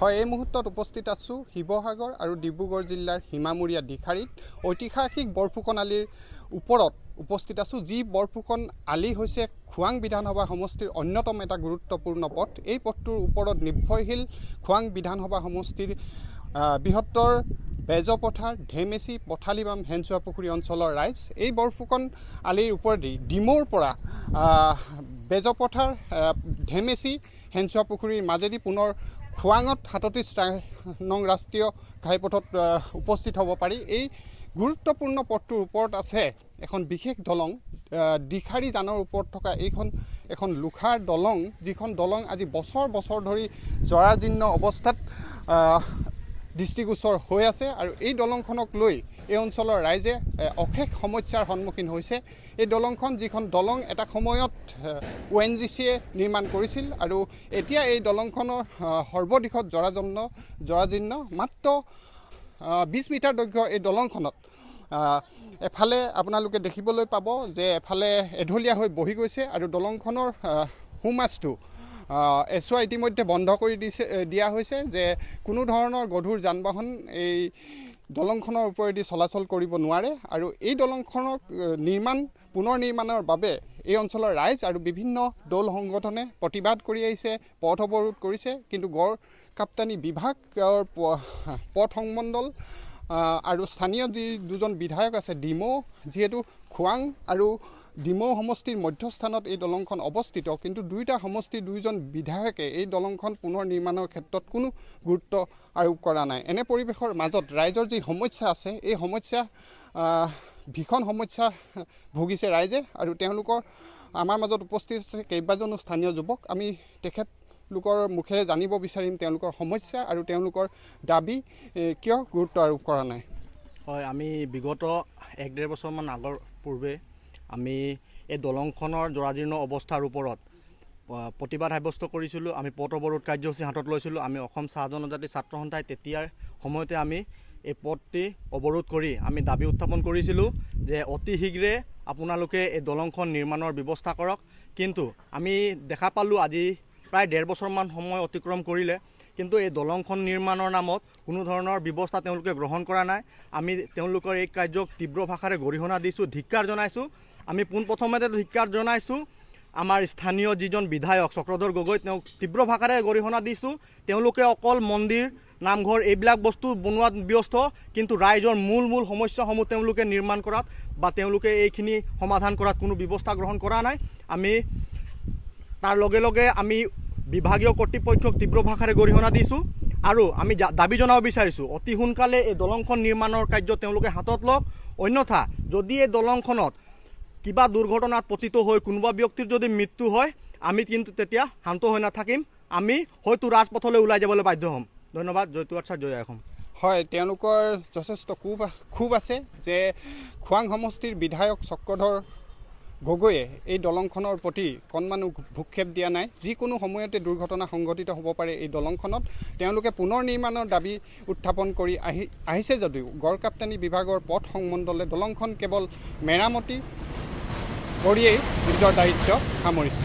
হয়, এই মুহূৰ্তত উপস্থিত আছোঁ শিৱসাগৰ আৰু ডিব্ৰুগড় জিলাৰ সীমামূৰীয়া দিখাৰীত ঐতিহাসিক বৰফুকন আলিৰ ওপৰত উপস্থিত আছোঁ। যি বৰফুকন আলি হৈছে খোৱাং বিধানসভা সমষ্টিৰ অন্যতম এটা গুৰুত্বপূৰ্ণ পথ। এই পথটোৰ ওপৰত নিৰ্ভৰশীল খোৱাং বিধানসভা সমষ্টিৰ বৃহত্তৰ বেজপথাৰ, ধেমেচি, পথালিবাম, হেঞ্চুৱা পুখুৰী অঞ্চলৰ ৰাইজ। এই বৰফুকন আলিৰ ওপৰেদি ডিমৌৰ পৰা বেজপথাৰ, ধেমেচি, হেঞ্চুৱা পুখুৰীৰ মাজেদি পুনৰ খোৱাঙত ৩৭ নং ৰাষ্ট্ৰীয় ঘাইপথত উপস্থিত হ'ব পাৰি। এই গুৰুত্বপূৰ্ণ পথটোৰ ওপৰত আছে এখন বিশেষ দলং। দিখাৰী জানৰ ওপৰত থকা এখন লোহাৰ দলং, যিখন দলং আজি বছৰ বছৰ ধৰি জৰাজীৰ্ণ অৱস্থাত দৃষ্টিগোচৰ হৈ আছে আৰু এই দলংখনক লৈ এই অঞ্চলৰ ৰাইজে অশেষ সমস্যাৰ সন্মুখীন হৈছে। এই দলংখন, যিখন দলং এটা সময়ত ONGCয়ে নিৰ্মাণ কৰিছিল আৰু এতিয়া এই দলংখনৰ সৰ্বদিশত জৰাজীৰ্ণ। মাত্ৰ 20 মিটাৰ দৈৰ্ঘ্যৰ এই দলংখনত এফালে আপোনালোকে দেখিবলৈ পাব যে এফালে এঢলীয়া হৈ বহি গৈছে আৰু দলংখনৰ সোঁমাজটো এছোৱা ইতিমধ্যে বন্ধ কৰি দিয়া হৈছে যে কোনো ধৰণৰ গধুৰ যান বাহন এই দলংখনৰ ওপৰেদি চলাচল কৰিব নোৱাৰে। আৰু এই দলংখনক পুনৰ নিৰ্মাণৰ বাবে এই অঞ্চলৰ ৰাইজ আৰু বিভিন্ন দল সংগঠনে প্ৰতিবাদ কৰি আহিছে, পথ অৱৰোধ কৰিছে। কিন্তু গড় কাপ্তানি বিভাগৰ পথ সংমণ্ডল আৰু স্থানীয় দুজন বিধায়ক আছে ডিমৌ, যিহেতু খোৱাং আৰু ডিমৌ সমষ্টিৰ মধ্যস্থানত এই দলংখন অৱস্থিত, কিন্তু দুয়োটা সমষ্টিৰ দুয়োজন বিধায়কে এই দলংখন পুনৰ নিৰ্মাণৰ ক্ষেত্ৰত কোনো গুৰুত্ব আৰোপ কৰা নাই। এনে পৰিৱেশৰ মাজত ৰাইজৰ যি সমস্যা আছে, এই ভীষণ সমস্যা ভুগিছে ৰাইজে আৰু তেওঁলোকৰ আমাৰ মাজত উপস্থিত আছে কেইবাজনো স্থানীয় যুৱক। আমি তেখেতলোকৰ মুখেৰে জানিব বিচাৰিম তেওঁলোকৰ সমস্যা আৰু তেওঁলোকৰ দাবী কিয় গুৰুত্ব আৰোপ কৰা নাই। হয়, আমি বিগত 1-1.5 বছৰমান আগৰ পূৰ্বে আমি এই দলংখনৰ জৰাজীৰ্ণ অৱস্থাৰ ওপৰত প্ৰতিবাদ সাব্যস্ত কৰিছিলোঁ। আমি পথ অৱৰোধ কাৰ্যসূচী হাতত লৈছিলোঁ। আমি অসম চাহ জনজাতি ছাত্ৰ সন্থাই তেতিয়াৰ সময়তে আমি এই পথটি অৱৰোধ কৰি আমি দাবী উত্থাপন কৰিছিলোঁ যে অতি শীঘ্ৰে আপোনালোকে এই দলংখন নিৰ্মাণৰ ব্যৱস্থা কৰক। কিন্তু আমি দেখা পালোঁ আজি প্ৰায় 1.5 বছৰমান সময় অতিক্ৰম কৰিলে, কিন্তু এই দলংখন নিৰ্মাণৰ নামত কোনো ধৰণৰ ব্যৱস্থা তেওঁলোকে গ্ৰহণ কৰা নাই। আমি তেওঁলোকৰ এই কাৰ্যক তীব্ৰ ভাষাৰে গৰিহণা দিছোঁ, ধিক্কাৰ জনাইছোঁ। আমি পোনপ্ৰথমতে ধিক্কাৰ জনাইছোঁ আমাৰ স্থানীয় যিজন বিধায়ক চক্ৰধৰ গগৈ, তেওঁক তীব্ৰ ভাষাৰে গৰিহণা দিছোঁ। তেওঁলোকে অকল মন্দিৰ, নামঘৰ এইবিলাক বস্তু বনোৱাত ব্যস্ত, কিন্তু ৰাইজৰ মূল সমস্যাসমূহ তেওঁলোকে নিৰ্মাণ কৰাত বা তেওঁলোকে এইখিনি সমাধান কৰাত কোনো ব্যৱস্থা গ্ৰহণ কৰা নাই। আমি তাৰ লগে লগে আমি বিভাগীয় কৰ্তৃপক্ষক তীব্ৰ ভাষাৰে গৰিহণা দিছোঁ আৰু আমি দাবী জনাব বিচাৰিছোঁ অতি সোনকালে এই দলংখন নিৰ্মাণৰ কাৰ্য তেওঁলোকে হাতত লওক। অন্যথা যদি এই দলংখনত কিবা দুৰ্ঘটনাত পতিত হৈ কোনোবা ব্যক্তিৰ যদি মৃত্যু হয়, আমি কিন্তু তেতিয়া শান্ত হৈ নাথাকিম। আমি হয়তো ৰাজপথলৈ ওলাই যাবলৈ বাধ্য হ'ম। ধন্যবাদ। জয়তুৱাত ছাৰ, জয় অসম। হয়, তেওঁলোকৰ যথেষ্ট ক্ষোভ আছে যে খোৱাং সমষ্টিৰ বিধায়ক চক্ৰধৰ গগৈয়ে এই দলংখনৰ প্ৰতি কণমানো ভূক্ষেপ দিয়া নাই। যিকোনো সময়তে দুৰ্ঘটনা সংঘটিত হ'ব পাৰে এই দলংখনত। তেওঁলোকে পুনৰ নিৰ্মাণৰ দাবী উত্থাপন কৰি আহিছে যদিও গড় কাপ্তানি বিভাগৰ পথ সংমণ্ডলে দলংখন কেৱল মেৰামতি কৰিয়েই নিজৰ দায়িত্ব সামৰিছে।